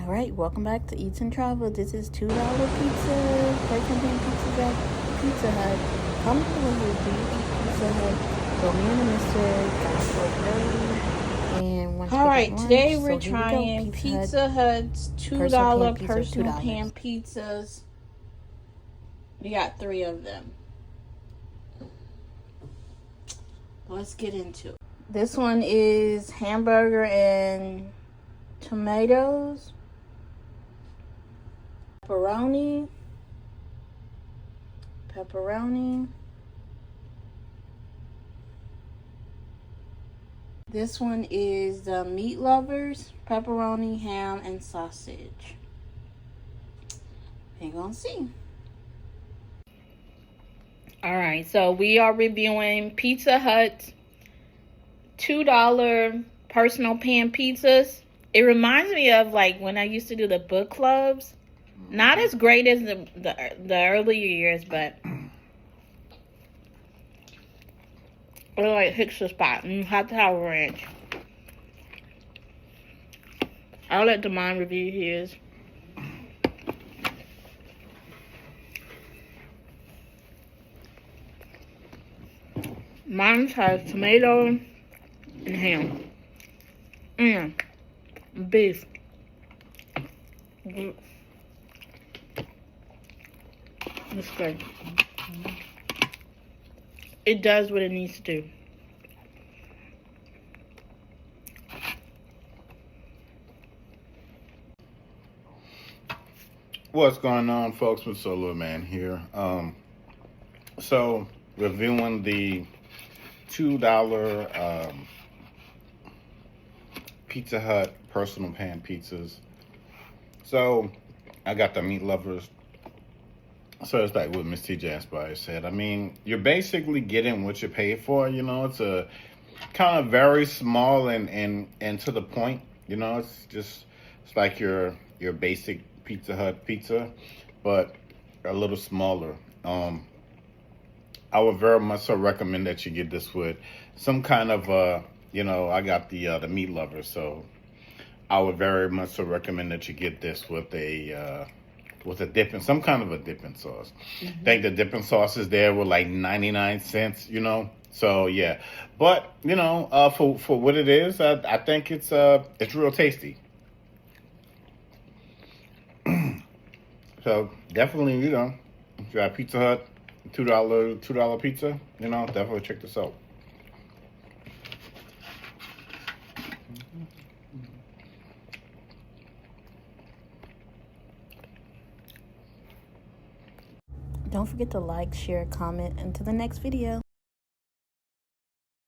All right, welcome back to Eats and Travel. This is $2 pizza, person pan pizzas at Pizza Hut. Comment below if you eat Pizza Hut. So me and the mister got up early and went to All right, lunch. today So we're here we go. trying Pizza Hut's $2 personal pan pizzas. We got 3 of them. Let's get into it. This one is hamburger and tomatoes, pepperoni. This one is the meat lovers, pepperoni, ham, and sausage. We're gonna see. All right, so we are reviewing Pizza Hut $2 personal pan pizzas. It reminds me of like when I used to do the book clubs. Not as great as the earlier years, but it like hits the spot. And you have to have a ranch. I'll let Damon review his. Mine has tomato and ham. Beef. It's good. It does what it needs to do. What's going on, folks? With Solo Man here. So reviewing the $2 Pizza Hut personal pan pizzas. So I got the meat lovers. So it's like what Miss TJInspires said. I mean, you're basically getting what you pay for. You know, it's a kind of very small and to the point. You know, it's like your basic Pizza Hut pizza, but a little smaller. I would very much so recommend that you get this with some kind of I got the meat lover, so I would very much so recommend that you get this with a dipping, some kind of a dipping sauce. I think the dipping sauce is there with like 99 cents, So yeah, but for what it is, I think it's real tasty. So definitely, if you got Pizza Hut, $2 pizza, definitely check this out. Don't forget to like, share, comment, and to the next video.